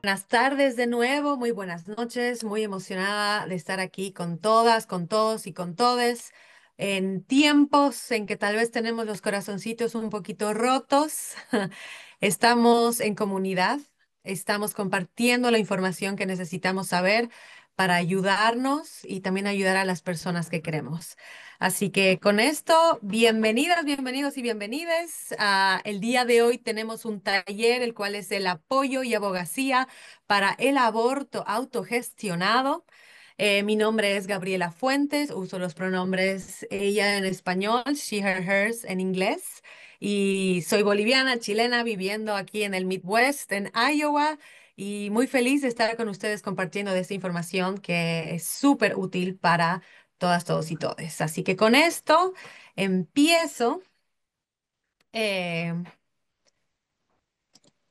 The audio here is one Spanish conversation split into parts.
Buenas tardes de nuevo, muy buenas noches, muy emocionada de estar aquí con todas, con todos y con todes en tiempos en que tal vez tenemos los corazoncitos un poquito rotos. Estamos en comunidad, estamos compartiendo la información que necesitamos saber para ayudarnos y también ayudar a las personas que queremos. Así que con esto, bienvenidas, bienvenidos y bienvenides. El día de hoy tenemos un taller, el cual es el apoyo y abogacía para el aborto autogestionado. Mi nombre es Gabriela Fuentes, uso los pronombres ella en español, she, her, hers en inglés. Y soy boliviana, chilena, viviendo aquí en el Midwest, en Iowa, y muy feliz de estar con ustedes compartiendo de esta información que es súper útil para todas, todos y todes. Así que con esto empiezo eh,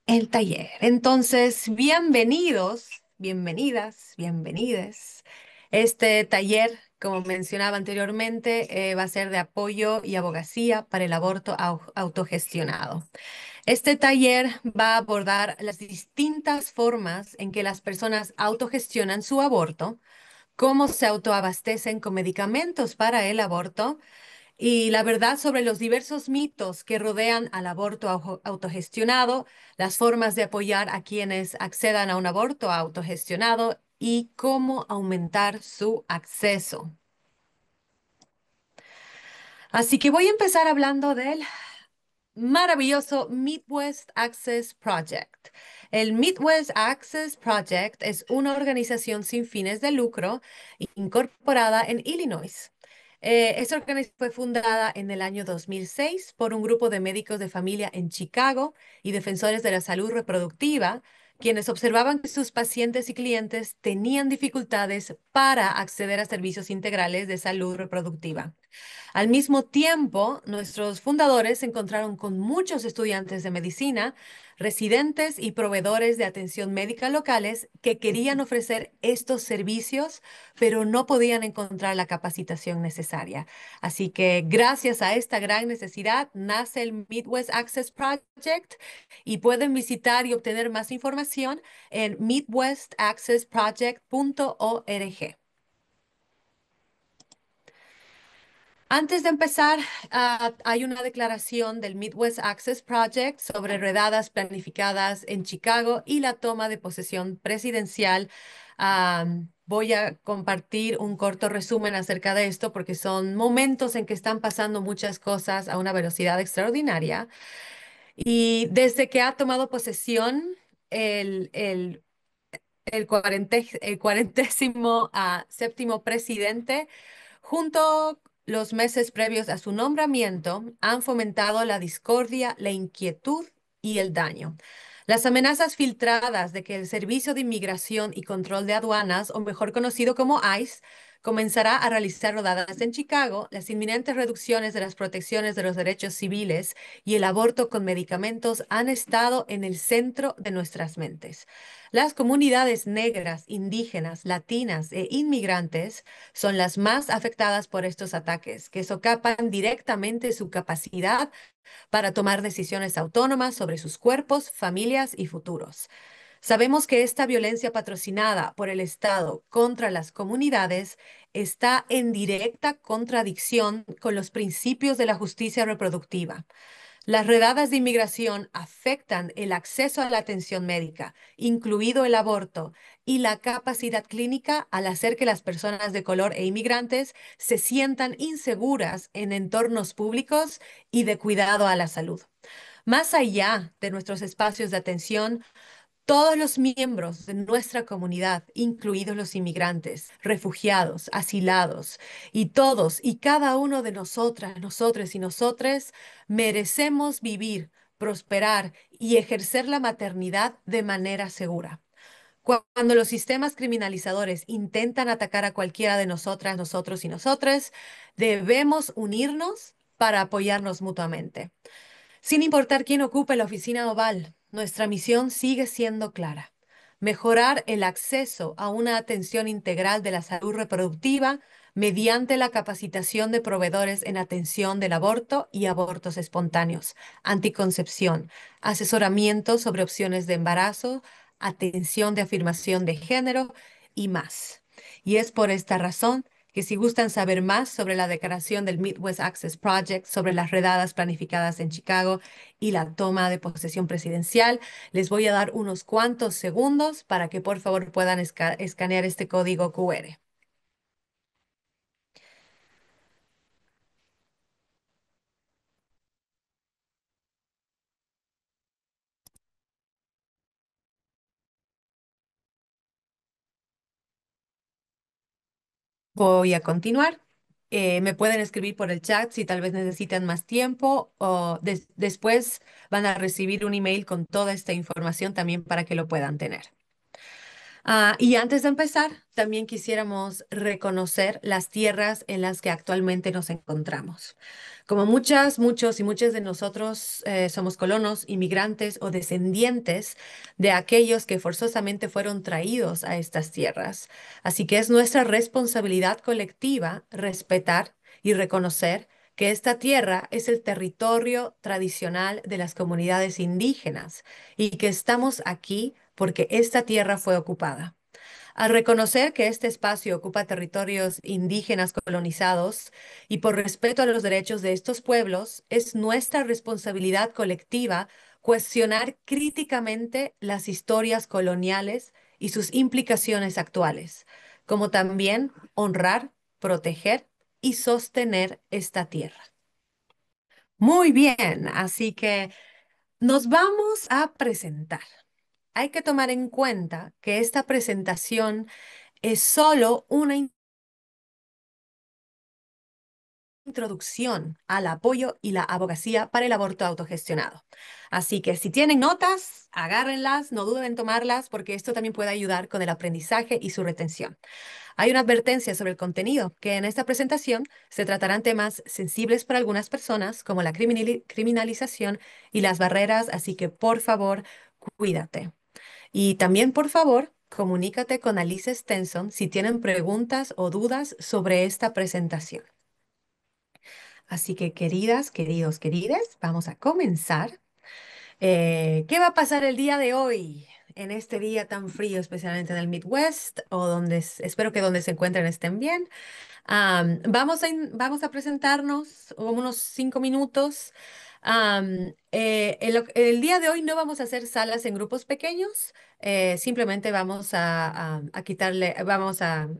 el taller. Entonces, bienvenidos, bienvenidas, bienvenides. Este taller, como mencionaba anteriormente, va a ser de apoyo y abogacía para el aborto autogestionado. Este taller va a abordar las distintas formas en que las personas autogestionan su aborto, cómo se autoabastecen con medicamentos para el aborto y la verdad sobre los diversos mitos que rodean al aborto autogestionado, las formas de apoyar a quienes accedan a un aborto autogestionado y cómo aumentar su acceso. Así que voy a empezar hablando del maravilloso Midwest Access Project. El Midwest Access Project es una organización sin fines de lucro incorporada en Illinois. Esta organización fue fundada en el año 2006 por un grupo de médicos de familia en Chicago y defensores de la salud reproductiva, quienes observaban que sus pacientes y clientes tenían dificultades para acceder a servicios integrales de salud reproductiva. Al mismo tiempo, nuestros fundadores se encontraron con muchos estudiantes de medicina, residentes y proveedores de atención médica locales que querían ofrecer estos servicios, pero no podían encontrar la capacitación necesaria. Así que gracias a esta gran necesidad nace el Midwest Access Project y pueden visitar y obtener más información en midwestaccessproject.org. Antes de empezar, hay una declaración del Midwest Access Project sobre redadas planificadas en Chicago y la toma de posesión presidencial. Voy a compartir un corto resumen acerca de esto porque son momentos en que están pasando muchas cosas a una velocidad extraordinaria. Y desde que ha tomado posesión el, el, el cuarentésimo séptimo presidente, junto los meses previos a su nombramiento, han fomentado la discordia, la inquietud y el daño. Las amenazas filtradas de que el Servicio de Inmigración y Control de Aduanas, o mejor conocido como ICE, comenzará a realizar rodadas en Chicago, las inminentes reducciones de las protecciones de los derechos civiles y el aborto con medicamentos han estado en el centro de nuestras mentes. Las comunidades negras, indígenas, latinas e inmigrantes son las más afectadas por estos ataques, que socapan directamente su capacidad para tomar decisiones autónomas sobre sus cuerpos, familias y futuros. Sabemos que esta violencia patrocinada por el Estado contra las comunidades está en directa contradicción con los principios de la justicia reproductiva. Las redadas de inmigración afectan el acceso a la atención médica, incluido el aborto, y la capacidad clínica al hacer que las personas de color e inmigrantes se sientan inseguras en entornos públicos y de cuidado a la salud. Más allá de nuestros espacios de atención, todos los miembros de nuestra comunidad, incluidos los inmigrantes, refugiados, asilados, y todos y cada uno de nosotras, nosotros y nosotres, merecemos vivir, prosperar y ejercer la maternidad de manera segura. Cuando los sistemas criminalizadores intentan atacar a cualquiera de nosotras, nosotros y nosotres, debemos unirnos para apoyarnos mutuamente. Sin importar quién ocupe la oficina oval, nuestra misión sigue siendo clara: mejorar el acceso a una atención integral de la salud reproductiva mediante la capacitación de proveedores en atención del aborto y abortos espontáneos, anticoncepción, asesoramiento sobre opciones de embarazo, atención de afirmación de género y más. Y es por esta razón que si gustan saber más sobre la declaración del Midwest Access Project, sobre las redadas planificadas en Chicago y la toma de posesión presidencial, les voy a dar unos cuantos segundos para que por favor puedan escanear este código QR. Voy a continuar. Me pueden escribir por el chat si tal vez necesitan más tiempo o después van a recibir un email con toda esta información también para que lo puedan tener. Y antes de empezar, también quisiéramos reconocer las tierras en las que actualmente nos encontramos. Como muchos y muchas de nosotros somos colonos, inmigrantes o descendientes de aquellos que forzosamente fueron traídos a estas tierras. Así que es nuestra responsabilidad colectiva respetar y reconocer que esta tierra es el territorio tradicional de las comunidades indígenas y que estamos aquí porque esta tierra fue ocupada. Al reconocer que este espacio ocupa territorios indígenas colonizados y por respeto a los derechos de estos pueblos, es nuestra responsabilidad colectiva cuestionar críticamente las historias coloniales y sus implicaciones actuales, como también honrar, proteger y sostener esta tierra. Muy bien, así que nos vamos a presentar. Hay que tomar en cuenta que esta presentación es solo una introducción al apoyo y la abogacía para el aborto autogestionado. Así que si tienen notas, agárrenlas, no duden en tomarlas, porque esto también puede ayudar con el aprendizaje y su retención. Hay una advertencia sobre el contenido, que en esta presentación se tratarán temas sensibles para algunas personas, como la criminalización y las barreras, así que por favor, cuídate. Y también, por favor, comunícate con Alice Stenson si tienen preguntas o dudas sobre esta presentación. Así que, queridas, queridos, querides, vamos a comenzar. ¿Qué va a pasar el día de hoy? En este día tan frío, especialmente en el Midwest, o donde espero que donde se encuentren estén bien. Vamos a presentarnos unos 5 minutos. El día de hoy no vamos a hacer salas en grupos pequeños, simplemente vamos a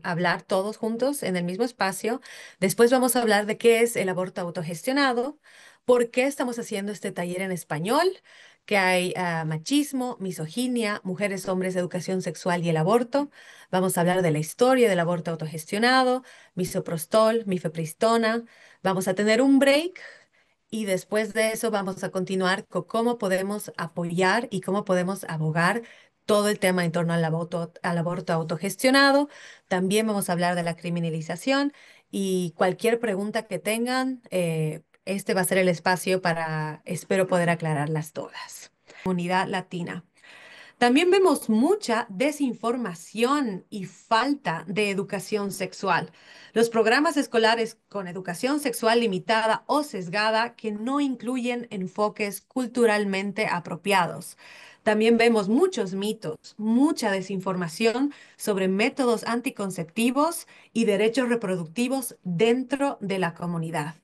hablar todos juntos en el mismo espacio. Después vamos a hablar de qué es el aborto autogestionado, por qué estamos haciendo este taller en español, que hay machismo, misoginia, mujeres, hombres, educación sexual y el aborto. Vamos a hablar de la historia del aborto autogestionado, misoprostol, mifepristona. Vamos a tener un break y después de eso vamos a continuar con cómo podemos apoyar y cómo podemos abogar todo el tema en torno al aborto autogestionado. También vamos a hablar de la criminalización y cualquier pregunta que tengan, este va a ser el espacio para, espero poder aclararlas todas. Comunidad latina. También vemos mucha desinformación y falta de educación sexual. Los programas escolares con educación sexual limitada o sesgada que no incluyen enfoques culturalmente apropiados. También vemos muchos mitos, mucha desinformación sobre métodos anticonceptivos y derechos reproductivos dentro de la comunidad.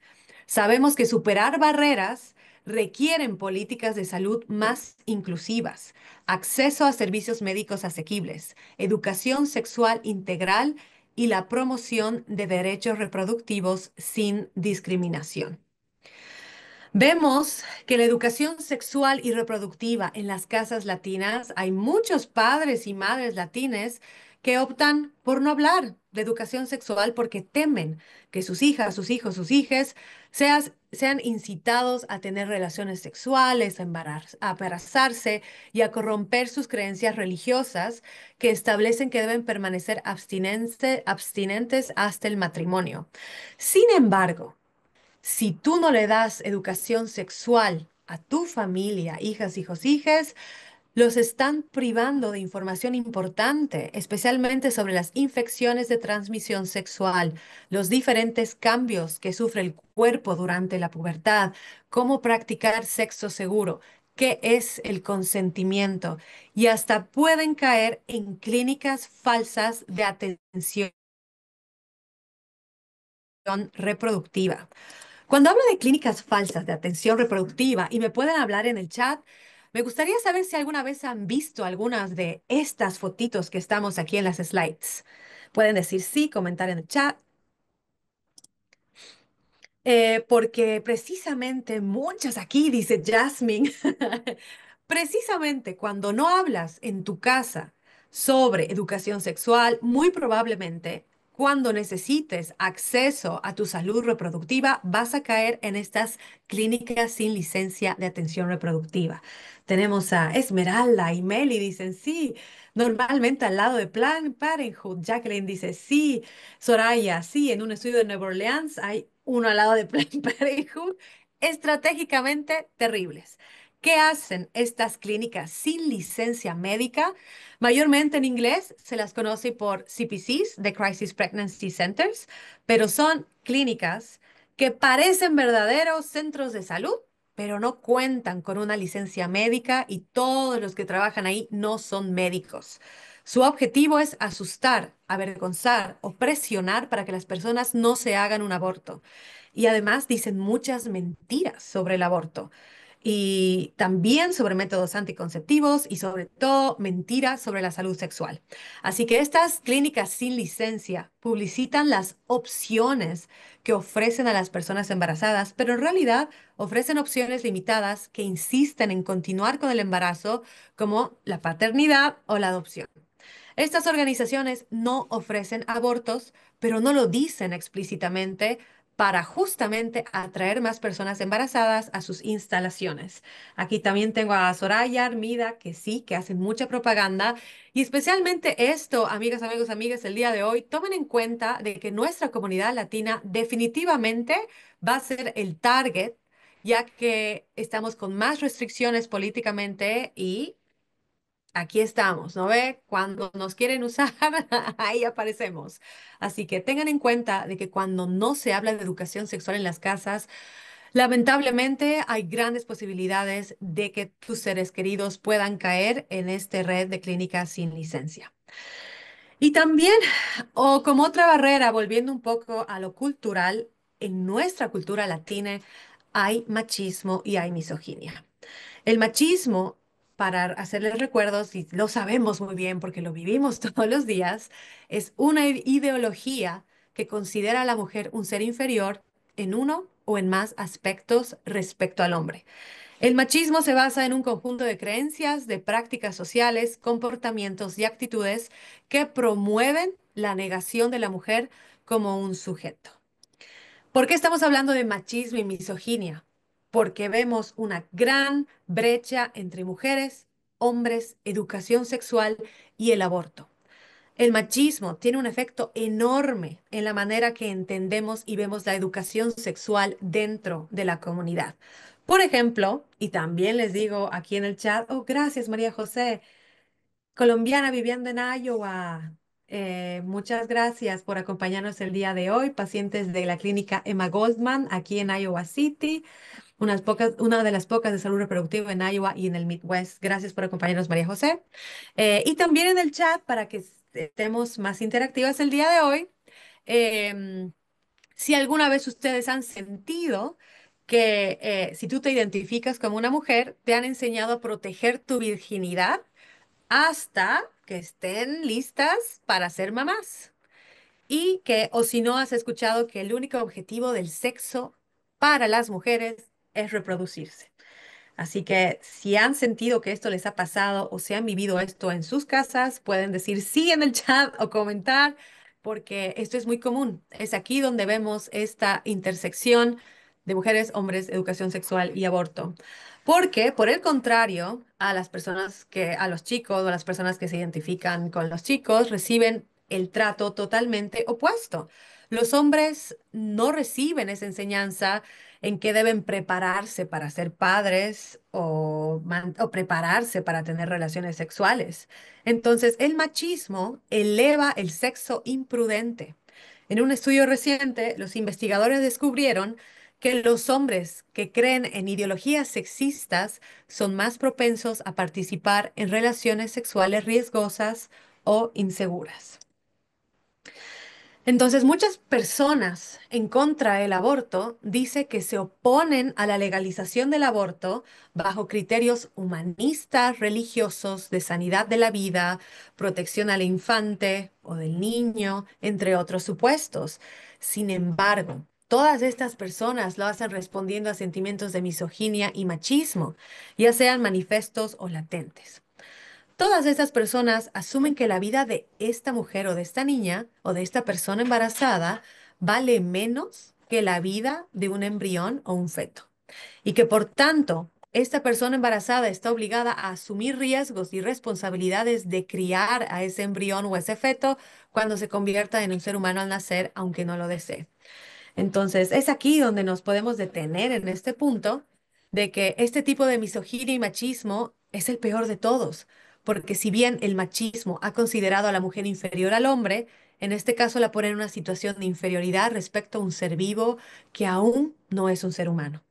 Sabemos que superar barreras requieren políticas de salud más inclusivas, acceso a servicios médicos asequibles, educación sexual integral y la promoción de derechos reproductivos sin discriminación. Vemos que la educación sexual y reproductiva en las casas latinas, hay muchos padres y madres latines que optan por no hablar de educación sexual porque temen que sus hijas, sus hijos, sus hijes sean incitados a tener relaciones sexuales, a embarazarse y a corromper sus creencias religiosas que establecen que deben permanecer abstinentes hasta el matrimonio. Sin embargo, si tú no le das educación sexual a tu familia, hijas, hijos, hijes, los están privando de información importante, especialmente sobre las infecciones de transmisión sexual, los diferentes cambios que sufre el cuerpo durante la pubertad, cómo practicar sexo seguro, qué es el consentimiento y hasta pueden caer en clínicas falsas de atención reproductiva. Cuando hablo de clínicas falsas de atención reproductiva y me pueden hablar en el chat, me gustaría saber si alguna vez han visto algunas de estas fotitos que estamos aquí en las slides. Pueden decir sí, comentar en el chat. Porque precisamente muchas aquí, dice Jasmine, precisamente cuando no hablas en tu casa sobre educación sexual, muy probablemente cuando necesites acceso a tu salud reproductiva, vas a caer en estas clínicas sin licencia de atención reproductiva. Tenemos a Esmeralda y Meli, dicen sí, normalmente al lado de Planned Parenthood. Jacqueline dice sí. Soraya, sí, en un estudio de Nueva Orleans hay uno al lado de Planned Parenthood, estratégicamente terribles. ¿Qué hacen estas clínicas sin licencia médica? Mayormente en inglés se las conoce por CPCs, de Crisis Pregnancy Centers, pero son clínicas que parecen verdaderos centros de salud, pero no cuentan con una licencia médica y todos los que trabajan ahí no son médicos. Su objetivo es asustar, avergonzar o presionar para que las personas no se hagan un aborto. Y además dicen muchas mentiras sobre el aborto. Y también sobre métodos anticonceptivos y sobre todo mentiras sobre la salud sexual. Así que estas clínicas sin licencia publicitan las opciones que ofrecen a las personas embarazadas, pero en realidad ofrecen opciones limitadas que insisten en continuar con el embarazo, como la paternidad o la adopción. Estas organizaciones no ofrecen abortos, pero no lo dicen explícitamente para justamente atraer más personas embarazadas a sus instalaciones. Aquí también tengo a Soraya, Armida, que sí, que hacen mucha propaganda. Y especialmente esto, amigas, amigos, amigas, el día de hoy, tomen en cuenta de que nuestra comunidad latina definitivamente va a ser el target, ya que estamos con más restricciones políticamente y aquí estamos, ¿no ve? Cuando nos quieren usar, ahí aparecemos. Así que tengan en cuenta de que cuando no se habla de educación sexual en las casas, lamentablemente hay grandes posibilidades de que tus seres queridos puedan caer en esta red de clínicas sin licencia. Y también, o como otra barrera, volviendo un poco a lo cultural, en nuestra cultura latina hay machismo y hay misoginia. El machismo, para hacerles recuerdos, y lo sabemos muy bien porque lo vivimos todos los días, es una ideología que considera a la mujer un ser inferior en uno o en más aspectos respecto al hombre. El machismo se basa en un conjunto de creencias, de prácticas sociales, comportamientos y actitudes que promueven la negación de la mujer como un sujeto. ¿Por qué estamos hablando de machismo y misoginia? Porque vemos una gran brecha entre mujeres, hombres, educación sexual y el aborto. El machismo tiene un efecto enorme en la manera que entendemos y vemos la educación sexual dentro de la comunidad. Por ejemplo, y también les digo aquí en el chat, oh, gracias María José, colombiana viviendo en Iowa. Muchas gracias por acompañarnos el día de hoy, pacientes de la clínica Emma Goldman aquí en Iowa City, una de las pocas de salud reproductiva en Iowa y en el Midwest. Gracias por acompañarnos, María José. Y también en el chat para que estemos más interactivas el día de hoy. em, si alguna vez ustedes han sentido que si tú te identificas como una mujer, te han enseñado a proteger tu virginidad hasta que estén listas para ser mamás. Y que, o si no, has escuchado que el único objetivo del sexo para las mujeres es reproducirse. Así que si han sentido que esto les ha pasado o si han vivido esto en sus casas, pueden decir sí en el chat o comentar, porque esto es muy común. Es aquí donde vemos esta intersección de mujeres, hombres, educación sexual y aborto. Porque, por el contrario, a las personas a los chicos o a las personas que se identifican con los chicos reciben el trato totalmente opuesto. Los hombres no reciben esa enseñanza en qué deben prepararse para ser padres o prepararse para tener relaciones sexuales. Entonces, el machismo eleva el sexo imprudente. En un estudio reciente, los investigadores descubrieron que los hombres que creen en ideologías sexistas son más propensos a participar en relaciones sexuales riesgosas o inseguras. Entonces, muchas personas en contra del aborto dice que se oponen a la legalización del aborto bajo criterios humanistas, religiosos, de sanidad de la vida, protección al infante o del niño, entre otros supuestos. Sin embargo, todas estas personas lo hacen respondiendo a sentimientos de misoginia y machismo, ya sean manifestos o latentes. Todas estas personas asumen que la vida de esta mujer o de esta niña o de esta persona embarazada vale menos que la vida de un embrión o un feto. Y que por tanto, esta persona embarazada está obligada a asumir riesgos y responsabilidades de criar a ese embrión o ese feto cuando se convierta en un ser humano al nacer, aunque no lo desee. Entonces, es aquí donde nos podemos detener en este punto de que este tipo de misoginia y machismo es el peor de todos, porque si bien el machismo ha considerado a la mujer inferior al hombre, en este caso la pone en una situación de inferioridad respecto a un ser vivo que aún no es un ser humano.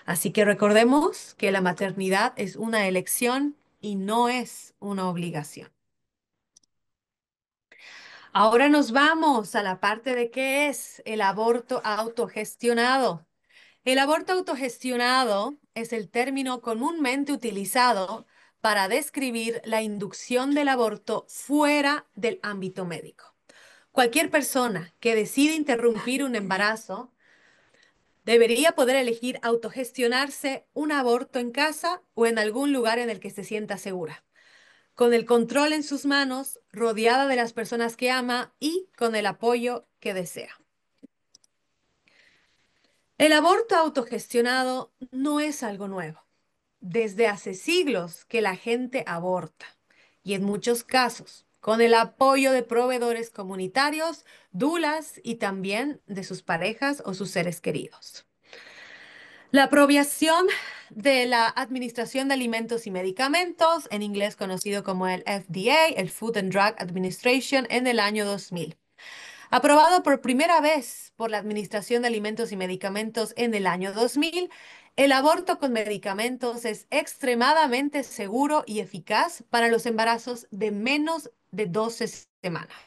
Así que recordemos que la maternidad es una elección y no es una obligación. Ahora nos vamos a la parte de qué es el aborto autogestionado. El aborto autogestionado es el término comúnmente utilizado para describir la inducción del aborto fuera del ámbito médico. Cualquier persona que decide interrumpir un embarazo debería poder elegir autogestionarse un aborto en casa o en algún lugar en el que se sienta segura, con el control en sus manos, rodeada de las personas que ama y con el apoyo que desea. El aborto autogestionado no es algo nuevo. Desde hace siglos que la gente aborta y en muchos casos con el apoyo de proveedores comunitarios, dulas y también de sus parejas o sus seres queridos. La aprobación de la Administración de Alimentos y Medicamentos, en inglés conocido como el FDA, el Food and Drug Administration, en el año 2000. Aprobado por primera vez por la Administración de Alimentos y Medicamentos en el año 2000, el aborto con medicamentos es extremadamente seguro y eficaz para los embarazos de menos de 12 semanas.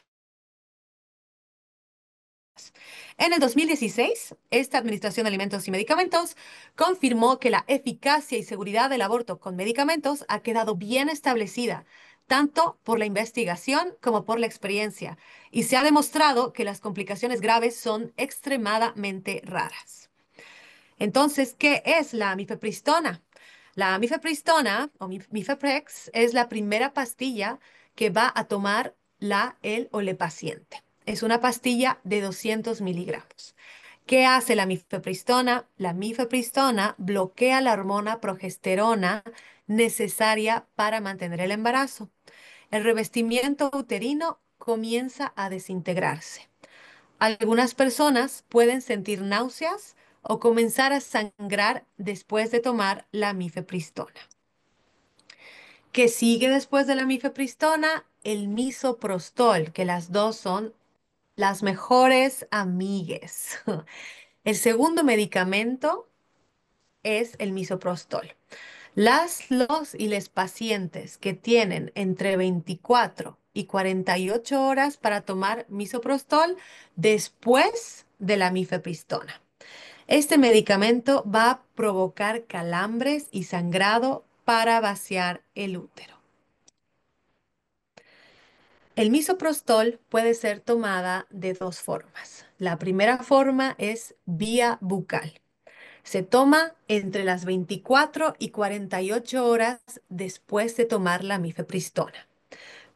En el 2016, esta Administración de Alimentos y Medicamentos confirmó que la eficacia y seguridad del aborto con medicamentos ha quedado bien establecida, tanto por la investigación como por la experiencia, y se ha demostrado que las complicaciones graves son extremadamente raras. Entonces, ¿qué es la mifepristona? La mifepristona o mifeprex es la primera pastilla que va a tomar el o le paciente. Es una pastilla de 200 miligramos. ¿Qué hace la mifepristona? La mifepristona bloquea la hormona progesterona necesaria para mantener el embarazo. El revestimiento uterino comienza a desintegrarse. Algunas personas pueden sentir náuseas o comenzar a sangrar después de tomar la mifepristona. ¿Qué sigue después de la mifepristona? El misoprostol, que las dos son las mejores amigues. El segundo medicamento es el misoprostol. Los y les pacientes que tienen entre 24 y 48 horas para tomar misoprostol después de la mifepristona. Este medicamento va a provocar calambres y sangrado para vaciar el útero. El misoprostol puede ser tomada de dos formas. La primera forma es vía bucal. Se toma entre las 24 y 48 horas después de tomar la mifepristona.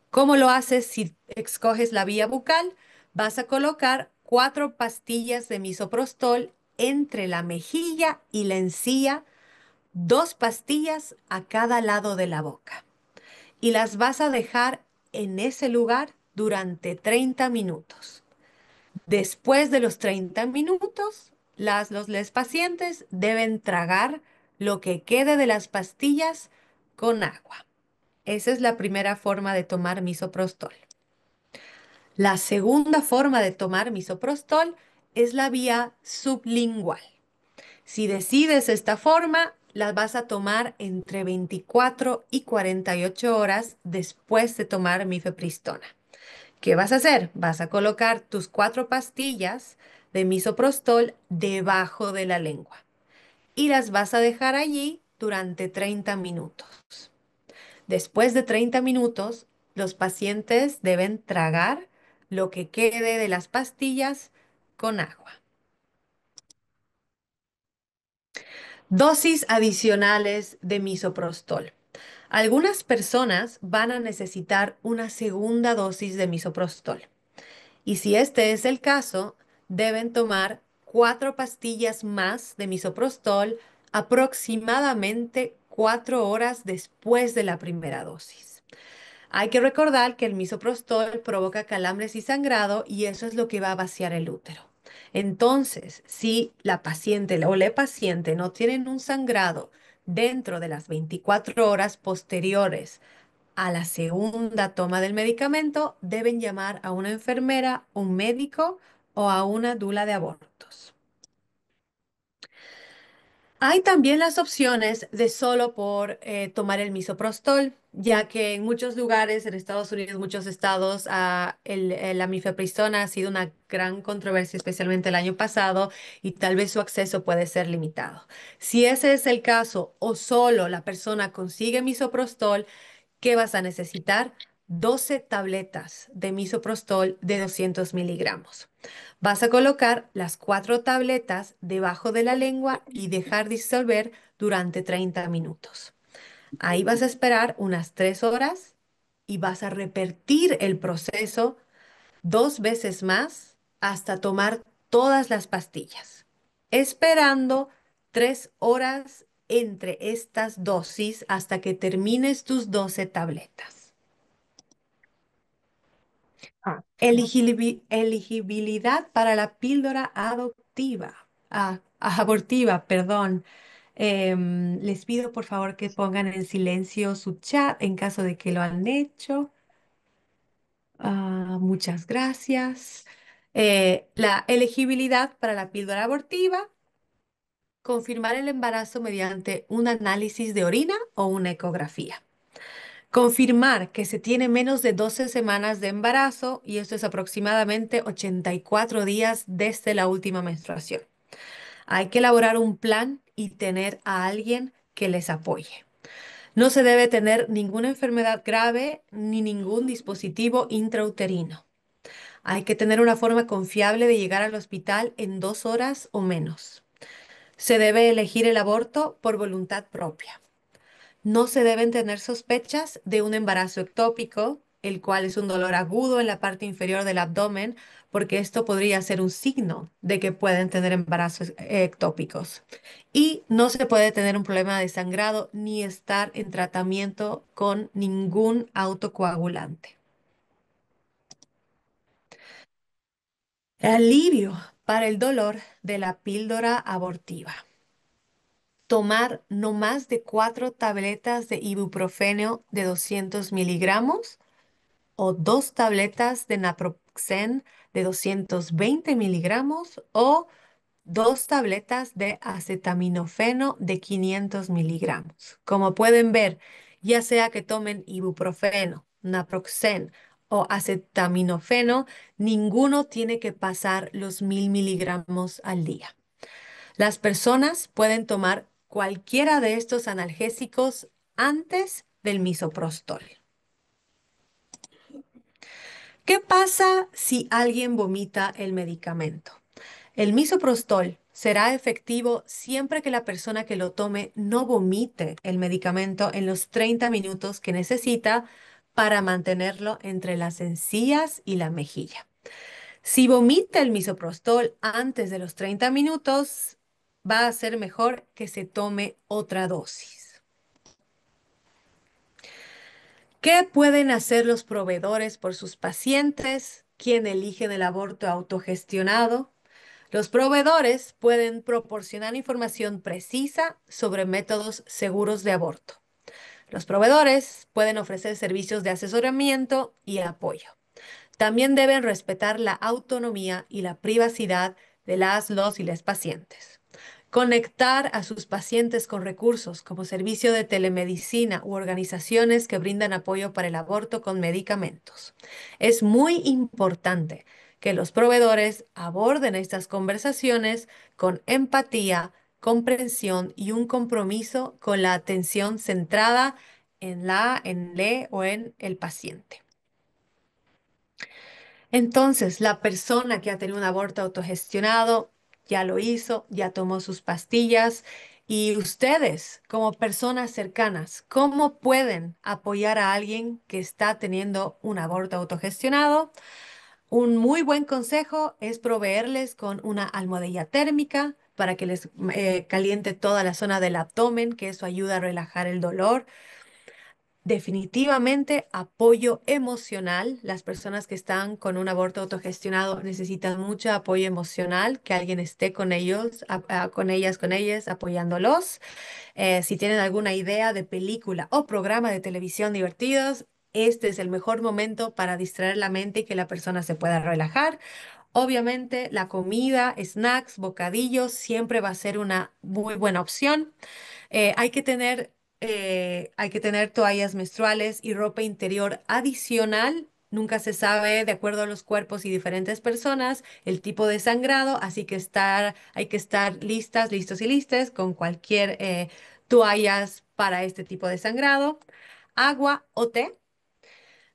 ¿Cómo lo haces si escoges la vía bucal? Vas a colocar 4 pastillas de misoprostol entre la mejilla y la encía, 2 pastillas a cada lado de la boca. Y las vas a dejar en ese lugar durante 30 minutos. Después de los 30 minutos, los pacientes deben tragar lo que quede de las pastillas con agua. Esa es la primera forma de tomar misoprostol. La segunda forma de tomar misoprostol es la vía sublingual. Si decides esta forma, las vas a tomar entre 24 y 48 horas después de tomar mifepristona. ¿Qué vas a hacer? Vas a colocar tus 4 pastillas de misoprostol debajo de la lengua y las vas a dejar allí durante 30 minutos. Después de 30 minutos, los pacientes deben tragar lo que quede de las pastillas con agua. Dosis adicionales de misoprostol. Algunas personas van a necesitar una segunda dosis de misoprostol. Y si este es el caso, deben tomar 4 pastillas más de misoprostol aproximadamente 4 horas después de la primera dosis. Hay que recordar que el misoprostol provoca calambres y sangrado y eso es lo que va a vaciar el útero. Entonces, si la paciente o la paciente no tienen un sangrado dentro de las 24 horas posteriores a la segunda toma del medicamento, deben llamar a una enfermera, un médico o a una dula de abortos. Hay también las opciones de solo por tomar el misoprostol, ya que en muchos lugares, en Estados Unidos, muchos estados, la mifepristona ha sido una gran controversia, especialmente el año pasado, y tal vez su acceso puede ser limitado. Si ese es el caso o solo la persona consigue misoprostol, ¿qué vas a necesitar? 12 tabletas de misoprostol de 200 miligramos. Vas a colocar las 4 tabletas debajo de la lengua y dejar disolver durante 30 minutos. Ahí vas a esperar unas 3 horas y vas a repetir el proceso 2 veces más hasta tomar todas las pastillas, esperando 3 horas entre estas dosis hasta que termines tus 12 tabletas. Ah, Elegibilidad para la píldora abortiva, perdón. Les pido por favor que pongan en silencio su chat en caso de que lo han hecho. Muchas gracias. La elegibilidad para la píldora abortiva, confirmar el embarazo mediante un análisis de orina o una ecografía. Confirmar que se tiene menos de 12 semanas de embarazo y esto es aproximadamente 84 días desde la última menstruación. Hay que elaborar un plan y tener a alguien que les apoye. No se debe tener ninguna enfermedad grave ni ningún dispositivo intrauterino. Hay que tener una forma confiable de llegar al hospital en 2 horas o menos. Se debe elegir el aborto por voluntad propia. No se deben tener sospechas de un embarazo ectópico, el cual es un dolor agudo en la parte inferior del abdomen, porque esto podría ser un signo de que pueden tener embarazos ectópicos. Y no se puede tener un problema de sangrado ni estar en tratamiento con ningún autocoagulante. Alivio para el dolor de la píldora abortiva. Tomar no más de 4 tabletas de ibuprofeno de 200 miligramos o 2 tabletas de naproxen de 220 miligramos o 2 tabletas de acetaminofeno de 500 miligramos. Como pueden ver, ya sea que tomen ibuprofeno, naproxen o acetaminofeno, ninguno tiene que pasar los 1000 miligramos al día. Las personas pueden tomar cualquiera de estos analgésicos antes del misoprostol. ¿Qué pasa si alguien vomita el medicamento? El misoprostol será efectivo siempre que la persona que lo tome no vomite el medicamento en los 30 minutos que necesita para mantenerlo entre las encías y la mejilla. Si vomita el misoprostol antes de los 30 minutos, va a ser mejor que se tome otra dosis. ¿Qué pueden hacer los proveedores por sus pacientes? ¿Quién eligen el aborto autogestionado? Los proveedores pueden proporcionar información precisa sobre métodos seguros de aborto. Los proveedores pueden ofrecer servicios de asesoramiento y apoyo. También deben respetar la autonomía y la privacidad de los y las pacientes. conectar a sus pacientes con recursos como servicio de telemedicina u organizaciones que brindan apoyo para el aborto con medicamentos. Es muy importante que los proveedores aborden estas conversaciones con empatía, comprensión y un compromiso con la atención centrada en le o en el paciente. Entonces, la persona que ha tenido un aborto autogestionado ya lo hizo, ya tomó sus pastillas. Y ustedes, como personas cercanas, ¿cómo pueden apoyar a alguien que está teniendo un aborto autogestionado? Un muy buen consejo es proveerles con una almohadilla térmica para que les caliente toda la zona del abdomen, que eso ayuda a relajar el dolor. Definitivamente apoyo emocional. Las personas que están con un aborto autogestionado necesitan mucho apoyo emocional, que alguien esté con ellos, con ellas, con ellas, apoyándolos. Si tienen alguna idea de película o programa de televisión divertidos, este es el mejor momento para distraer la mente y que la persona se pueda relajar. Obviamente, la comida, snacks, bocadillos siempre va a ser una muy buena opción. Hay que tener toallas menstruales y ropa interior adicional. Nunca se sabe, de acuerdo a los cuerpos y diferentes personas, el tipo de sangrado, así que hay que estar listas, listos y listes con cualquier toallas para este tipo de sangrado. Agua o té,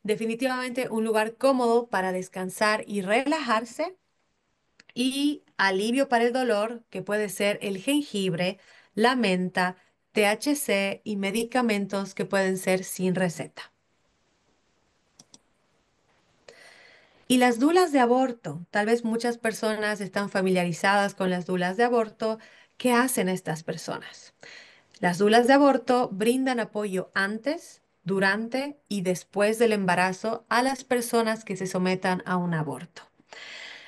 definitivamente un lugar cómodo para descansar y relajarse. Y alivio para el dolor, que puede ser el jengibre, la menta, THC y medicamentos que pueden ser sin receta. Y las dulas de aborto, tal vez muchas personas están familiarizadas con las dulas de aborto. ¿Qué hacen estas personas? Las dulas de aborto brindan apoyo antes, durante y después del embarazo a las personas que se sometan a un aborto.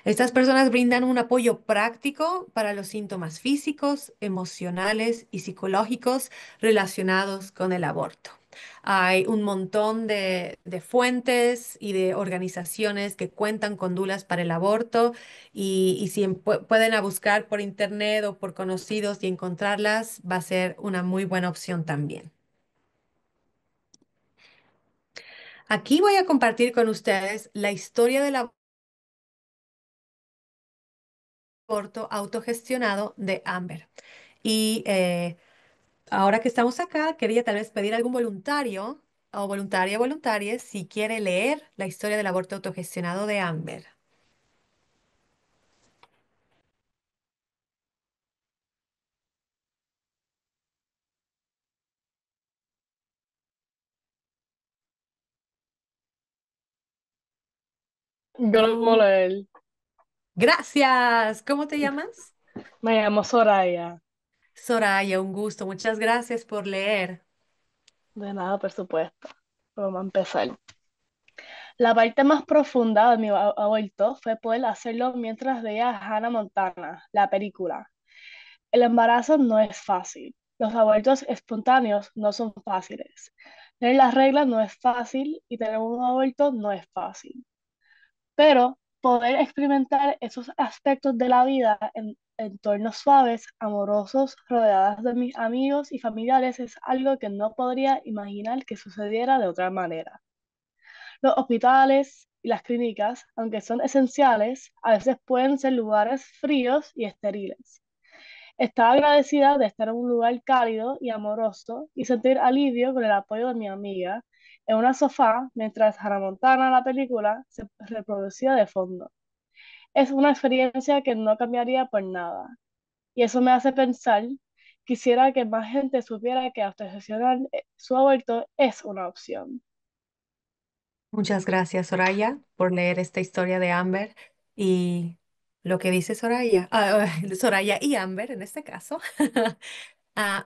Estas personas brindan un apoyo práctico para los síntomas físicos, emocionales y psicológicos relacionados con el aborto. Hay un montón de fuentes y de organizaciones que cuentan con dulas para el aborto y si pueden a buscar por internet o por conocidos y encontrarlas, va a ser una muy buena opción también. Aquí voy a compartir con ustedes la historia del aborto autogestionado de Amber. Y ahora que estamos acá, quería tal vez pedir a algún voluntario o voluntaria, si quiere leer la historia del aborto autogestionado de Amber. Yo lo puedo leer. Gracias. ¿Cómo te llamas? Me llamo Soraya. Soraya, un gusto. Muchas gracias por leer. De nada, por supuesto. Vamos a empezar. La parte más profunda de mi aborto fue poder hacerlo mientras veía a Hannah Montana, la película. El embarazo no es fácil. Los abortos espontáneos no son fáciles. Tener las reglas no es fácil y tener un aborto no es fácil. Pero poder experimentar esos aspectos de la vida en entornos suaves, amorosos, rodeadas de mis amigos y familiares es algo que no podría imaginar que sucediera de otra manera. Los hospitales y las clínicas, aunque son esenciales, a veces pueden ser lugares fríos y estériles. Estaba agradecida de estar en un lugar cálido y amoroso y sentir alivio con el apoyo de mi amiga en una sofá mientras Hannah Montana, la película, se reproducía de fondo. Es una experiencia que no cambiaría por nada. Y eso me hace pensar, quisiera que más gente supiera que autogestionar su aborto es una opción. Muchas gracias, Soraya, por leer esta historia de Amber y lo que dice Soraya, Soraya y Amber en este caso.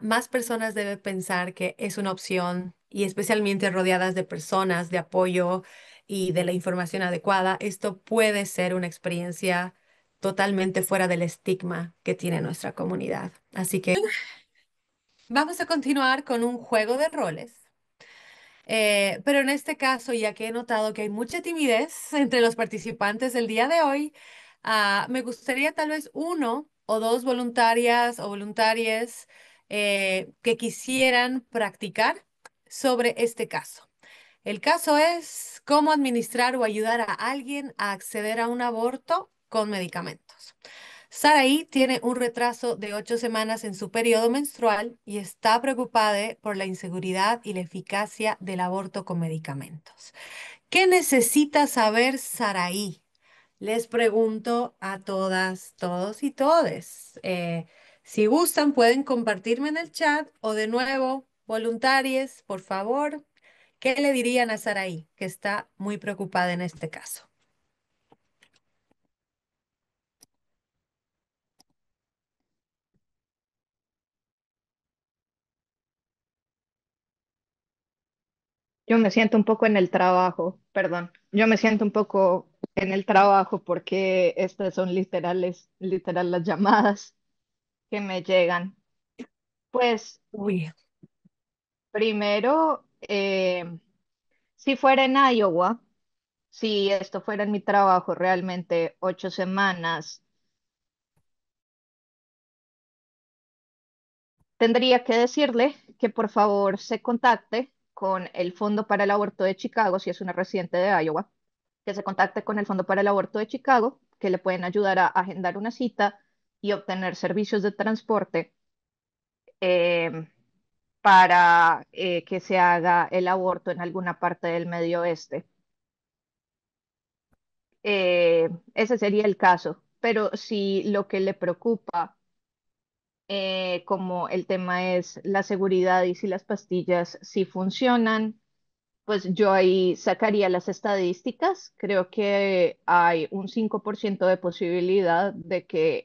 Más personas deben pensar que es una opción y especialmente rodeadas de personas de apoyo y de la información adecuada, esto puede ser una experiencia totalmente fuera del estigma que tiene nuestra comunidad. Así que vamos a continuar con un juego de roles. Pero en este caso, ya que he notado que hay mucha timidez entre los participantes del día de hoy, me gustaría tal vez uno o dos voluntarias o voluntarias que quisieran practicar sobre este caso. El caso es cómo administrar o ayudar a alguien a acceder a un aborto con medicamentos. Saraí tiene un retraso de 8 semanas en su periodo menstrual y está preocupada por la inseguridad y la eficacia del aborto con medicamentos. ¿Qué necesita saber Saraí? Les pregunto a todas, todos y todes. Si gustan, pueden compartirme en el chat o de nuevo, voluntarios, por favor, ¿qué le dirían a Saraí, que está muy preocupada en este caso? Yo me siento un poco en el trabajo, perdón, yo me siento un poco en el trabajo porque estas son literal las llamadas que me llegan. Pues Uy, primero, si fuera en Iowa, si esto fuera en mi trabajo, realmente 8 semanas, tendría que decirle que por favor se contacte con el Fondo para el Aborto de Chicago, si es una residente de Iowa, que se contacte con el Fondo para el Aborto de Chicago, que le pueden ayudar a agendar una cita y obtener servicios de transporte eh, para que se haga el aborto en alguna parte del Medio Oeste. Ese sería el caso. Pero si lo que le preocupa, como el tema es la seguridad y si las pastillas sí funcionan, pues yo ahí sacaría las estadísticas. Creo que hay un 5% de posibilidad de que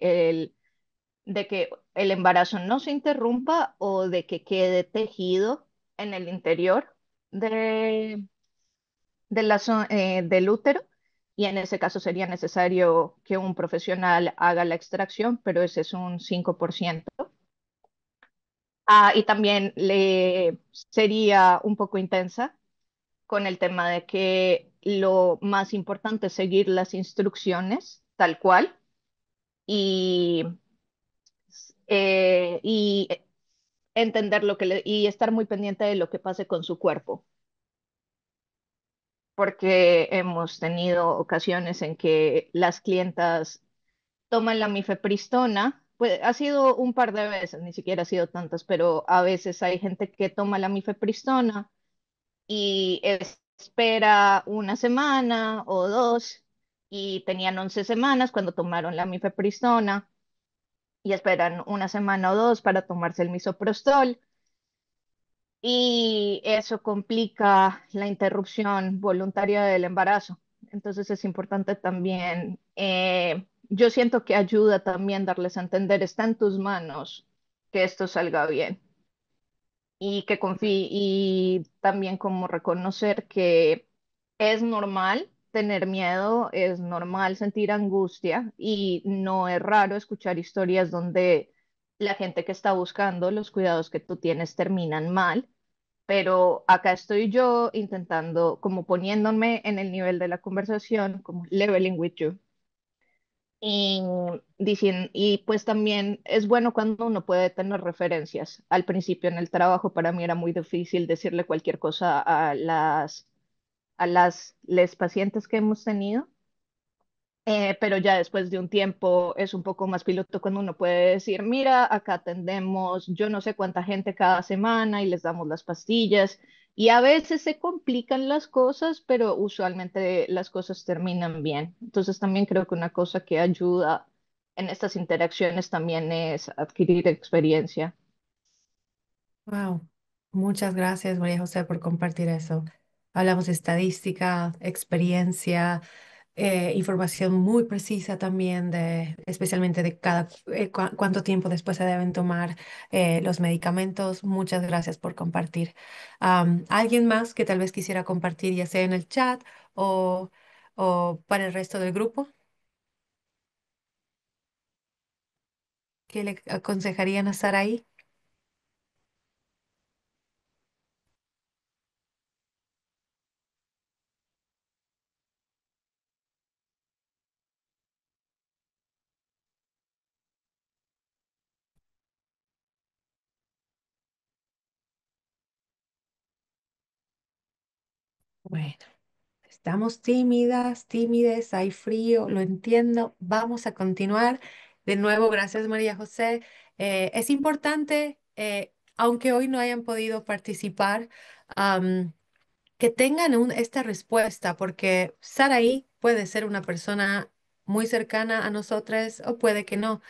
el embarazo no se interrumpa o de que quede tejido en el interior de, del útero. Y en ese caso sería necesario que un profesional haga la extracción, pero ese es un 5%. Y también le sería un poco intensa con el tema de que lo más importante es seguir las instrucciones tal cual y, y entender y estar muy pendiente de lo que pase con su cuerpo, porque hemos tenido ocasiones en que las clientas toman la mifepristona. Pues ha sido un par de veces, ni siquiera ha sido tantas, pero a veces hay gente que toma la mifepristona y espera una semana o dos y tenían 11 semanas cuando tomaron la mifepristona y esperan una semana o dos para tomarse el misoprostol y eso complica la interrupción voluntaria del embarazo. Entonces es importante también, yo siento que ayuda también darles a entender, está en tus manos que esto salga bien y que confíe y también como reconocer que es normal tener miedo, es normal sentir angustia y no es raro escuchar historias donde la gente que está buscando los cuidados que tú tienes terminan mal, pero acá estoy yo intentando como poniéndome en el nivel de la conversación, como leveling with you. Y, y pues también es bueno cuando uno puede tener referencias. Al principio en el trabajo para mí era muy difícil decirle cualquier cosa a las les pacientes que hemos tenido, pero ya después de un tiempo es un poco más piloto cuando uno puede decir, mira, acá atendemos yo no sé cuánta gente cada semana y les damos las pastillas. Y a veces se complican las cosas, pero usualmente las cosas terminan bien. Entonces también creo que una cosa que ayuda en estas interacciones también es adquirir experiencia. wow. Muchas gracias, María José, por compartir eso. Hablamos de estadística, experiencia, información muy precisa también especialmente de cuánto tiempo después se deben tomar los medicamentos. Muchas gracias por compartir. ¿Alguien más que tal vez quisiera compartir, ya sea en el chat o, o para el resto del grupo? ¿Qué le aconsejarían a Saraí? Bueno, estamos tímidas, tímides, hay frío, lo entiendo. Vamos a continuar. De nuevo, gracias María José. Es importante, aunque hoy no hayan podido participar, que tengan esta respuesta, porque Saraí puede ser una persona muy cercana a nosotras o puede que no,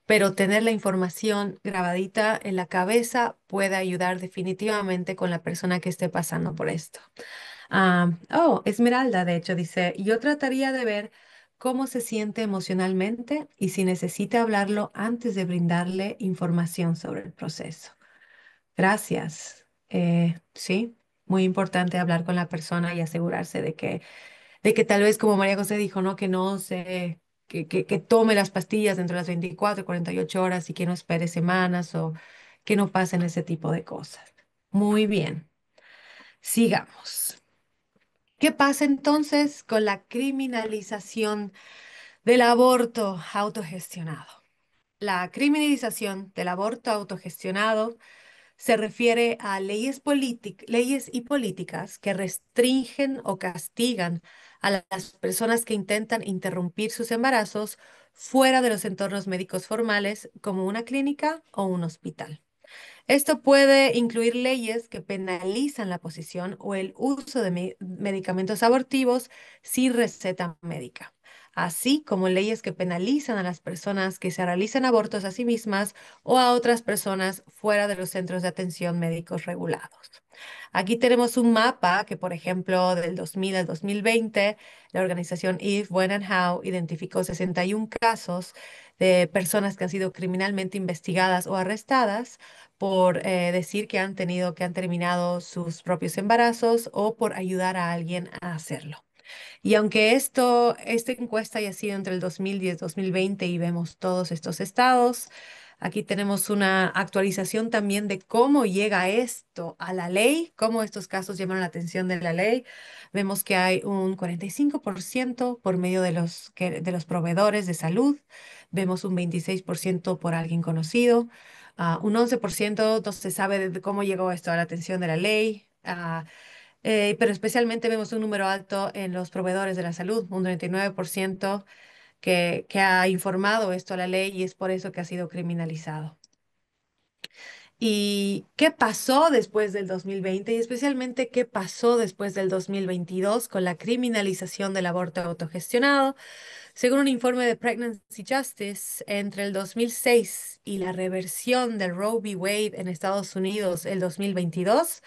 pero tener la información grabadita en la cabeza puede ayudar definitivamente con la persona que esté pasando por esto. Esmeralda, de hecho, dice, yo trataría de ver cómo se siente emocionalmente y si necesita hablarlo antes de brindarle información sobre el proceso. Gracias. Sí, muy importante hablar con la persona y asegurarse de que tal vez, como María José dijo, ¿no? Que no se, que tome las pastillas dentro de las 24, 48 horas y que no espere semanas o que no pasen ese tipo de cosas. Muy bien, sigamos. ¿Qué pasa entonces con la criminalización del aborto autogestionado? La criminalización del aborto autogestionado se refiere a leyes y políticas que restringen o castigan a las personas que intentan interrumpir sus embarazos fuera de los entornos médicos formales, como una clínica o un hospital. Esto puede incluir leyes que penalizan la posición o el uso de medicamentos abortivos sin receta médica, así como leyes que penalizan a las personas que se realizan abortos a sí mismas o a otras personas fuera de los centros de atención médicos regulados. Aquí tenemos un mapa que, por ejemplo, del 2000 al 2020, la organización Eve, When and How identificó 61 casos de personas que han sido criminalmente investigadas o arrestadas por decir que han terminado sus propios embarazos o por ayudar a alguien a hacerlo. Y aunque esta encuesta haya sido entre el 2010 y 2020 y vemos todos estos estados, aquí tenemos una actualización también de cómo llega esto a la ley, cómo estos casos llaman la atención de la ley. Vemos que hay un 45% por medio de de los proveedores de salud, vemos un 26% por alguien conocido, un 11% no se sabe de cómo llegó esto a la atención de la ley. Pero especialmente vemos un número alto en los proveedores de la salud, un 99% que ha informado esto a la ley y es por eso que ha sido criminalizado. ¿Y qué pasó después del 2020 y especialmente qué pasó después del 2022 con la criminalización del aborto autogestionado? Según un informe de Pregnancy Justice, entre el 2006 y la reversión del Roe v. Wade en Estados Unidos el 2022,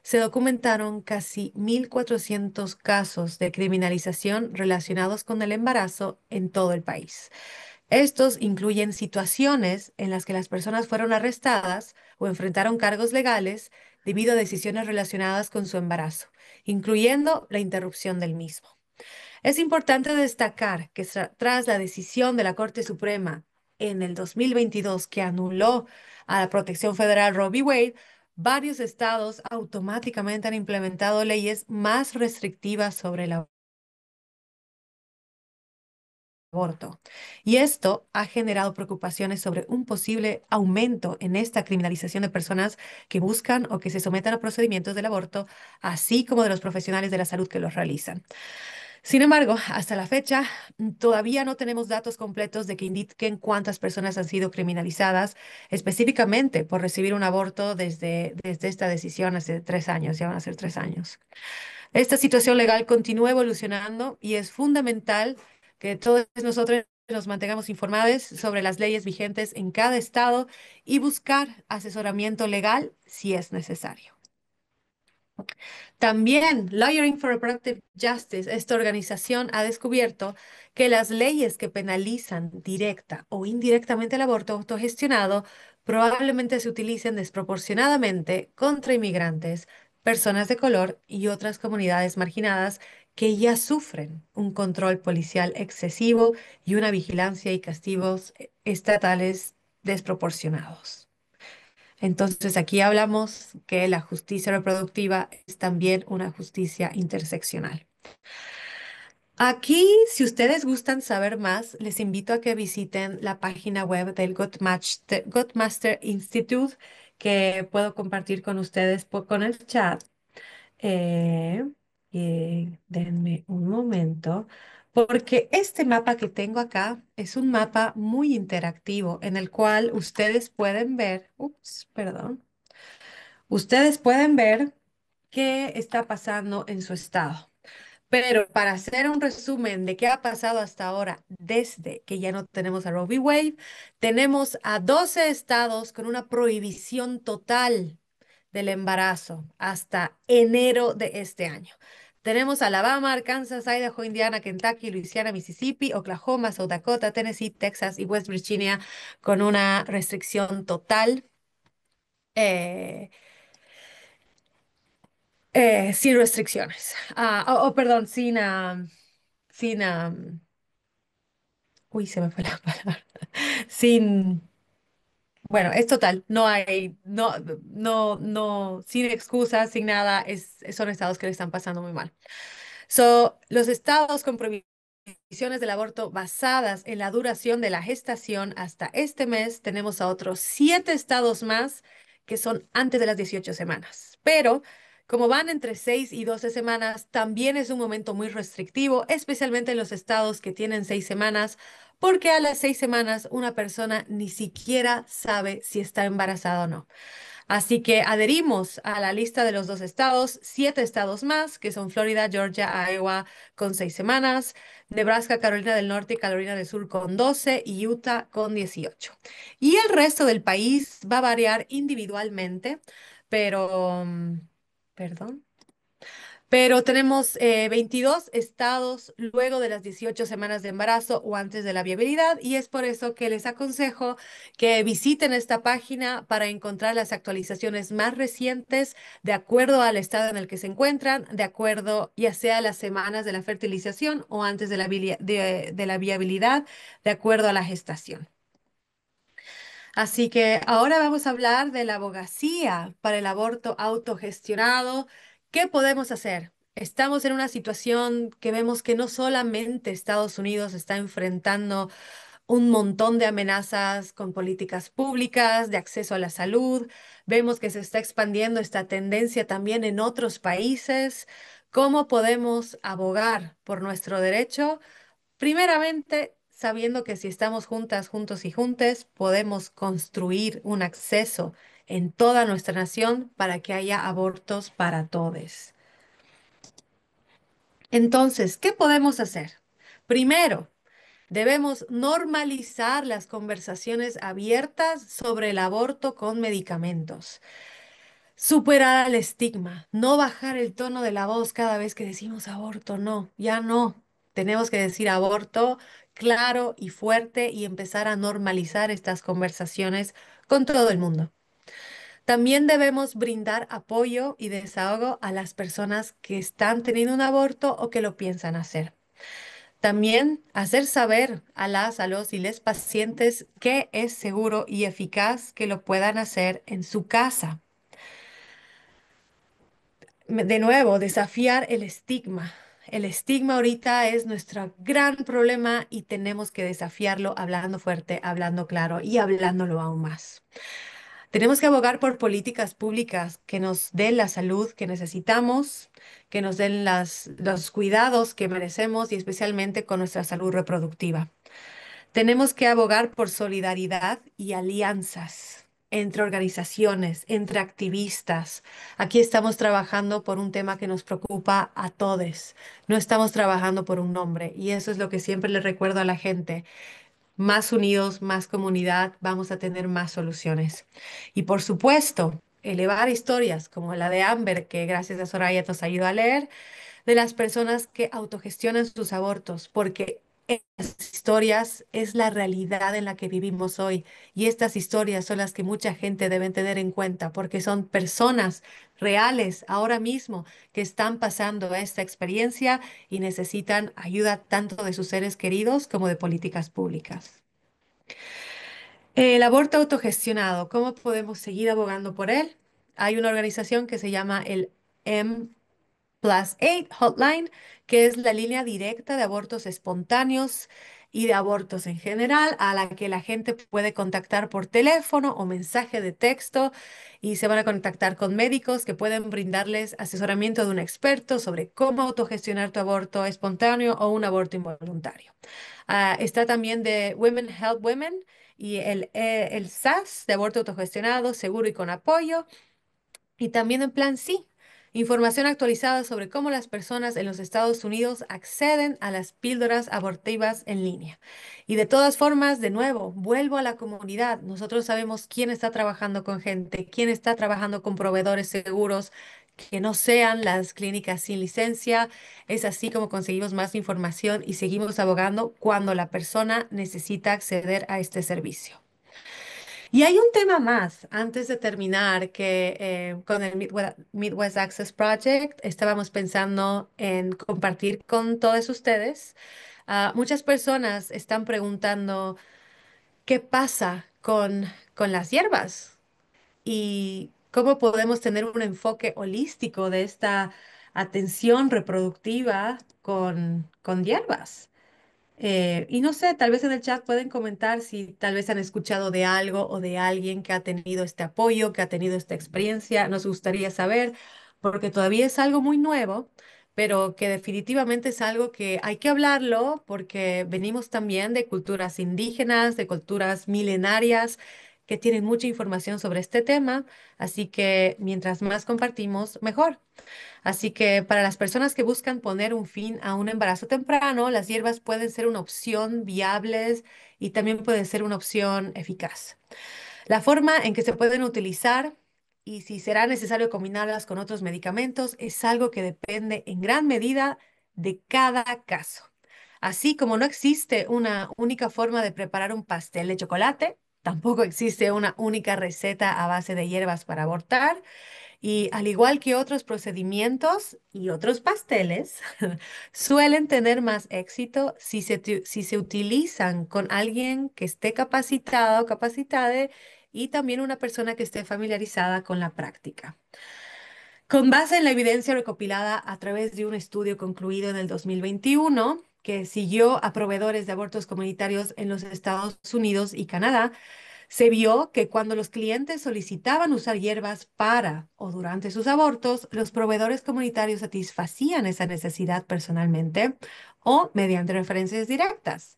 se documentaron casi 1.400 casos de criminalización relacionados con el embarazo en todo el país. Estos incluyen situaciones en las que las personas fueron arrestadas o enfrentaron cargos legales debido a decisiones relacionadas con su embarazo, incluyendo la interrupción del mismo. Es importante destacar que tras la decisión de la Corte Suprema en el 2022 que anuló a la protección federal Roe v. Wade, varios estados automáticamente han implementado leyes más restrictivas sobre el aborto. Y esto ha generado preocupaciones sobre un posible aumento en esta criminalización de personas que buscan o que se someten a procedimientos del aborto, así como de los profesionales de la salud que los realizan. Sin embargo, hasta la fecha, todavía no tenemos datos completos de que indiquen cuántas personas han sido criminalizadas específicamente por recibir un aborto desde esta decisión hace 3 años, ya van a ser 3 años. Esta situación legal continúa evolucionando y es fundamental que todos nosotros nos mantengamos informados sobre las leyes vigentes en cada estado y buscar asesoramiento legal si es necesario. También Lawyering for Reproductive Justice, esta organización ha descubierto que las leyes que penalizan directa o indirectamente el aborto autogestionado probablemente se utilicen desproporcionadamente contra inmigrantes, personas de color y otras comunidades marginadas que ya sufren un control policial excesivo y una vigilancia y castigos estatales desproporcionados. Entonces aquí hablamos que la justicia reproductiva es también una justicia interseccional. Aquí, si ustedes gustan saber más, les invito a que visiten la página web del Godmaster Institute, que puedo compartir con ustedes con el chat. Eh, Denme un momento, porque este mapa que tengo acá es un mapa muy interactivo en el cual ustedes pueden ver, ups, perdón, ustedes pueden ver qué está pasando en su estado. Pero para hacer un resumen de qué ha pasado hasta ahora, desde que ya no tenemos a Roe v. Wade, tenemos a 12 estados con una prohibición total del embarazo hasta enero de este año. Tenemos Alabama, Arkansas, Idaho, Indiana, Kentucky, Luisiana, Mississippi, Oklahoma, South Dakota, Tennessee, Texas y West Virginia con una restricción total. eh, Sin restricciones. Perdón, sin, uy, se me fue la palabra. Sin, bueno, es total, no hay, sin excusas, sin nada, son estados que le están pasando muy mal. Los estados con prohibiciones del aborto basadas en la duración de la gestación hasta este mes, tenemos a otros 7 estados más que son antes de las 18 semanas. Pero como van entre 6 y 12 semanas, también es un momento muy restrictivo, especialmente en los estados que tienen 6 semanas, porque a las 6 semanas una persona ni siquiera sabe si está embarazada o no. Así que adherimos a la lista de los 2 estados, 7 estados más, que son Florida, Georgia, Iowa con 6 semanas, Nebraska, Carolina del Norte y Carolina del Sur con 12 y Utah con 18. Y el resto del país va a variar individualmente, pero, perdón. Pero tenemos 22 estados luego de las 18 semanas de embarazo o antes de la viabilidad y es por eso que les aconsejo que visiten esta página para encontrar las actualizaciones más recientes de acuerdo al estado en el que se encuentran, de acuerdo ya sea a las semanas de la fertilización o antes de de la viabilidad, de acuerdo a la gestación. Así que ahora vamos a hablar de la abogacía para el aborto autogestionado. ¿Qué podemos hacer? Estamos en una situación que vemos que no solamente Estados Unidos está enfrentando un montón de amenazas con políticas públicas de acceso a la salud, vemos que se está expandiendo esta tendencia también en otros países. ¿Cómo podemos abogar por nuestro derecho? Primeramente, sabiendo que si estamos juntas, juntos y juntes, podemos construir un acceso en toda nuestra nación para que haya abortos para todos. Entonces, ¿qué podemos hacer? Primero, debemos normalizar las conversaciones abiertas sobre el aborto con medicamentos. Superar el estigma, no bajar el tono de la voz cada vez que decimos aborto, no, ya no. Tenemos que decir aborto claro y fuerte y empezar a normalizar estas conversaciones con todo el mundo. También debemos brindar apoyo y desahogo a las personas que están teniendo un aborto o que lo piensan hacer. También hacer saber a a los y les pacientes que es seguro y eficaz que lo puedan hacer en su casa. De nuevo, desafiar el estigma. El estigma ahorita es nuestro gran problema y tenemos que desafiarlo hablando fuerte, hablando claro y hablándolo aún más. Tenemos que abogar por políticas públicas que nos den la salud que necesitamos, que nos den los cuidados que merecemos y especialmente con nuestra salud reproductiva. Tenemos que abogar por solidaridad y alianzas entre organizaciones, entre activistas. Aquí estamos trabajando por un tema que nos preocupa a todos. No estamos trabajando por un nombre y eso es lo que siempre le recuerdo a la gente. Más unidos, más comunidad, vamos a tener más soluciones. Y por supuesto, elevar historias como la de Amber, que gracias a Soraya nos ayudó a leer, de las personas que autogestionan sus abortos, porque estas historias es la realidad en la que vivimos hoy y estas historias son las que mucha gente debe tener en cuenta porque son personas reales ahora mismo que están pasando esta experiencia y necesitan ayuda tanto de sus seres queridos como de políticas públicas. El aborto autogestionado, ¿cómo podemos seguir abogando por él? Hay una organización que se llama el M+8 Hotline, que es la línea directa de abortos espontáneos. y de abortos en general, a la que la gente puede contactar por teléfono o mensaje de texto y se van a contactar con médicos que pueden brindarles asesoramiento de un experto sobre cómo autogestionar tu aborto espontáneo o un aborto involuntario. Está también de Women Help Women y el SAS de aborto autogestionado, seguro y con apoyo. Y también en plan sí, información actualizada sobre cómo las personas en los Estados Unidos acceden a las píldoras abortivas en línea. Y de todas formas, de nuevo, vuelvo a la comunidad. Nosotros sabemos quién está trabajando con gente, quién está trabajando con proveedores seguros que no sean las clínicas sin licencia. Es así como conseguimos más información y seguimos abogando cuando la persona necesita acceder a este servicio. Y hay un tema más, antes de terminar, que con el Midwest Access Project estábamos pensando en compartir con todos ustedes. Muchas personas están preguntando qué pasa con las hierbas y cómo podemos tener un enfoque holístico de esta atención reproductiva con hierbas. Y no sé, tal vez en el chat pueden comentar si tal vez han escuchado de algo o de alguien que ha tenido este apoyo, que ha tenido esta experiencia. Nos gustaría saber, porque todavía es algo muy nuevo, pero que definitivamente es algo que hay que hablarlo porque venimos también de culturas indígenas, de culturas milenarias que tienen mucha información sobre este tema. Así que mientras más compartimos, mejor. Así que para las personas que buscan poner un fin a un embarazo temprano, las hierbas pueden ser una opción viable y también pueden ser una opción eficaz. La forma en que se pueden utilizar y si será necesario combinarlas con otros medicamentos es algo que depende en gran medida de cada caso. Así como no existe una única forma de preparar un pastel de chocolate, tampoco existe una única receta a base de hierbas para abortar. Y al igual que otros procedimientos y otros pasteles, suelen tener más éxito si se utilizan con alguien que esté capacitado o capacitada y también una persona que esté familiarizada con la práctica. Con base en la evidencia recopilada a través de un estudio concluido en el 2021, que siguió a proveedores de abortos comunitarios en los Estados Unidos y Canadá, se vio que cuando los clientes solicitaban usar hierbas para o durante sus abortos, los proveedores comunitarios satisfacían esa necesidad personalmente o mediante referencias directas.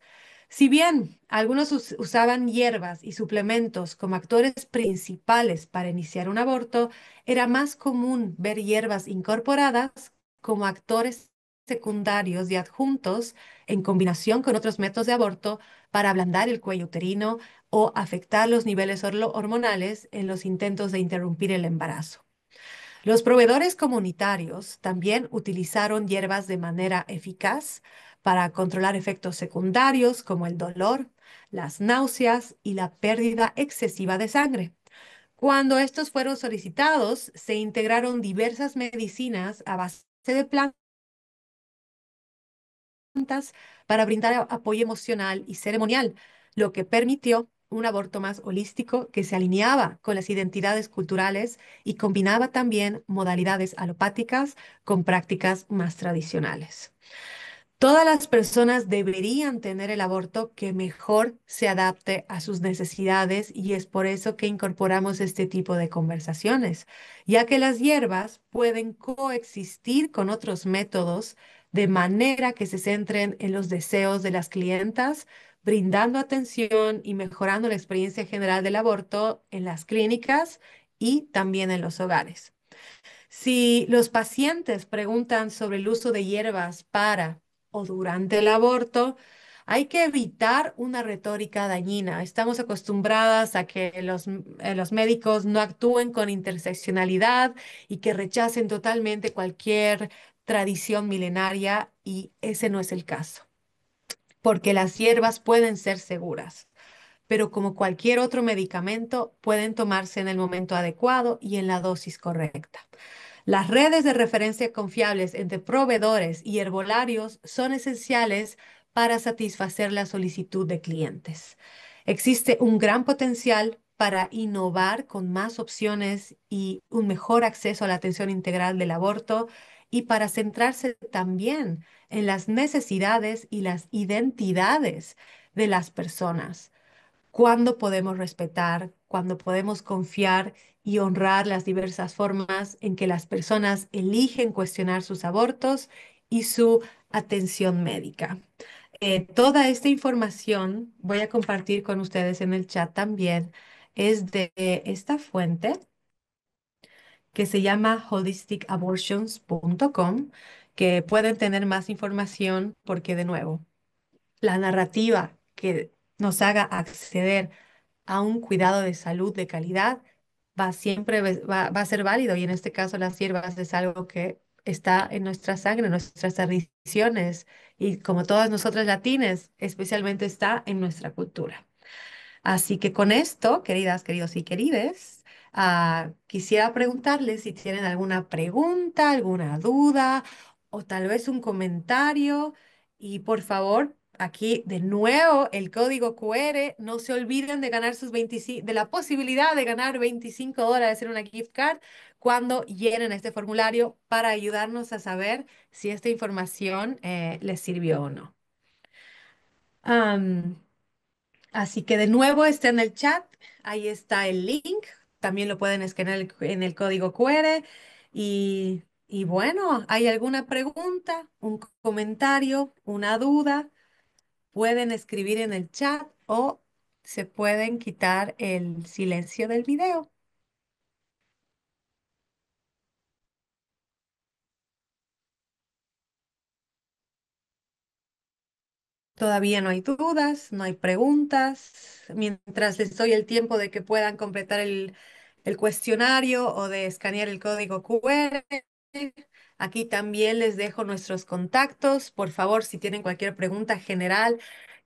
Si bien algunos usaban hierbas y suplementos como actores principales para iniciar un aborto, era más común ver hierbas incorporadas como actores secundarios y adjuntos en combinación con otros métodos de aborto para ablandar el cuello uterino o afectar los niveles hormonales en los intentos de interrumpir el embarazo. Los proveedores comunitarios también utilizaron hierbas de manera eficaz para controlar efectos secundarios como el dolor, las náuseas y la pérdida excesiva de sangre. Cuando estos fueron solicitados, se integraron diversas medicinas a base de plantas para brindar apoyo emocional y ceremonial, lo que permitió un aborto más holístico que se alineaba con las identidades culturales y combinaba también modalidades alopáticas con prácticas más tradicionales. Todas las personas deberían tener el aborto que mejor se adapte a sus necesidades y es por eso que incorporamos este tipo de conversaciones, ya que las hierbas pueden coexistir con otros métodos de manera que se centren en los deseos de las clientas, brindando atención y mejorando la experiencia general del aborto en las clínicas y también en los hogares. Si los pacientes preguntan sobre el uso de hierbas para o durante el aborto, hay que evitar una retórica dañina. Estamos acostumbradas a que los médicos no actúen con interseccionalidad y que rechacen totalmente cualquier tradición milenaria y ese no es el caso, porque las hierbas pueden ser seguras, pero como cualquier otro medicamento, pueden tomarse en el momento adecuado y en la dosis correcta. Las redes de referencia confiables entre proveedores y herbolarios son esenciales para satisfacer la solicitud de clientes. Existe un gran potencial para innovar con más opciones y un mejor acceso a la atención integral del aborto y para centrarse también en las necesidades y las identidades de las personas. Cuándo podemos respetar, cuándo podemos confiar y honrar las diversas formas en que las personas eligen cuestionar sus abortos y su atención médica. Toda esta información voy a compartir con ustedes en el chat también. Es de esta fuente que se llama holisticabortions.com, que pueden tener más información porque, de nuevo, la narrativa que nos haga acceder a un cuidado de salud de calidad va a ser válido, y en este caso las hierbas es algo que está en nuestra sangre, en nuestras tradiciones, y como todas nosotras latines, especialmente está en nuestra cultura. Así que con esto, queridas, queridos y querides, quisiera preguntarles si tienen alguna pregunta, alguna duda o tal vez un comentario. Y por favor, aquí de nuevo el código QR. No se olviden de ganar de la posibilidad de ganar $25 en una gift card cuando llenen este formulario para ayudarnos a saber si esta información les sirvió o no. Am, Así que de nuevo está en el chat, ahí está el link, también lo pueden escanear en el código QR. Y bueno, ¿hay alguna pregunta, un comentario, una duda? Pueden escribir en el chat o se pueden quitar el silencio del video. Todavía no hay dudas, no hay preguntas. Mientras les doy el tiempo de que puedan completar el cuestionario o de escanear el código QR, aquí también les dejo nuestros contactos. Por favor, si tienen cualquier pregunta general,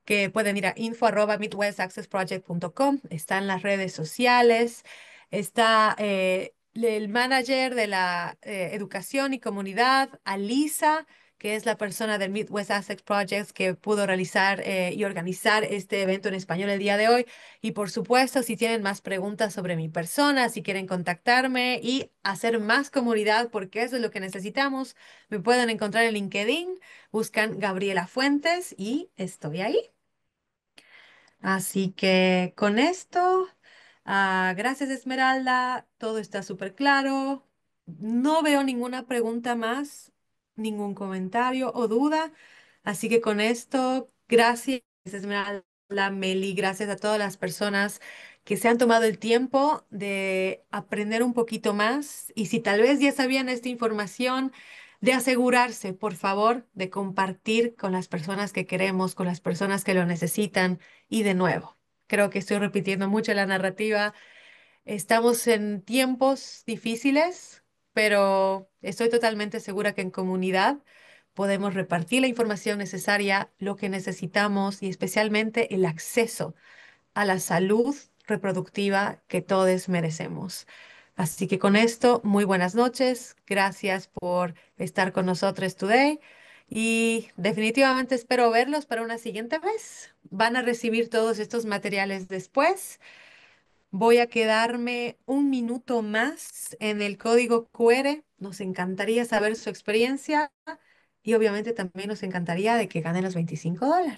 que pueden ir a info@midwestaccessproject.com. Está en las redes sociales. Está el manager de la educación y comunidad, Alisa, que es la persona del Midwest Access Project que pudo realizar y organizar este evento en español el día de hoy. Y por supuesto, si tienen más preguntas sobre mi persona, si quieren contactarme y hacer más comunidad, porque eso es lo que necesitamos, me pueden encontrar en LinkedIn, buscan Gabriela Fuentes y estoy ahí. Así que con esto, gracias Esmeralda, todo está súper claro. No veo ninguna pregunta más, ningún comentario o duda. Así que con esto, gracias Esmeralda, Meli, gracias a todas las personas que se han tomado el tiempo de aprender un poquito más. Y si tal vez ya sabían esta información, de asegurarse, por favor, de compartir con las personas que queremos, con las personas que lo necesitan. Y de nuevo, creo que estoy repitiendo mucho la narrativa. Estamos en tiempos difíciles, pero estoy totalmente segura que en comunidad podemos repartir la información necesaria, lo que necesitamos y especialmente el acceso a la salud reproductiva que todos merecemos. Así que con esto, muy buenas noches. Gracias por estar con nosotros today. Y definitivamente espero verlos para una siguiente vez. Van a recibir todos estos materiales después. Voy a quedarme un minuto más en el código QR. Nos encantaría saber su experiencia y obviamente también nos encantaría de que ganen los $25.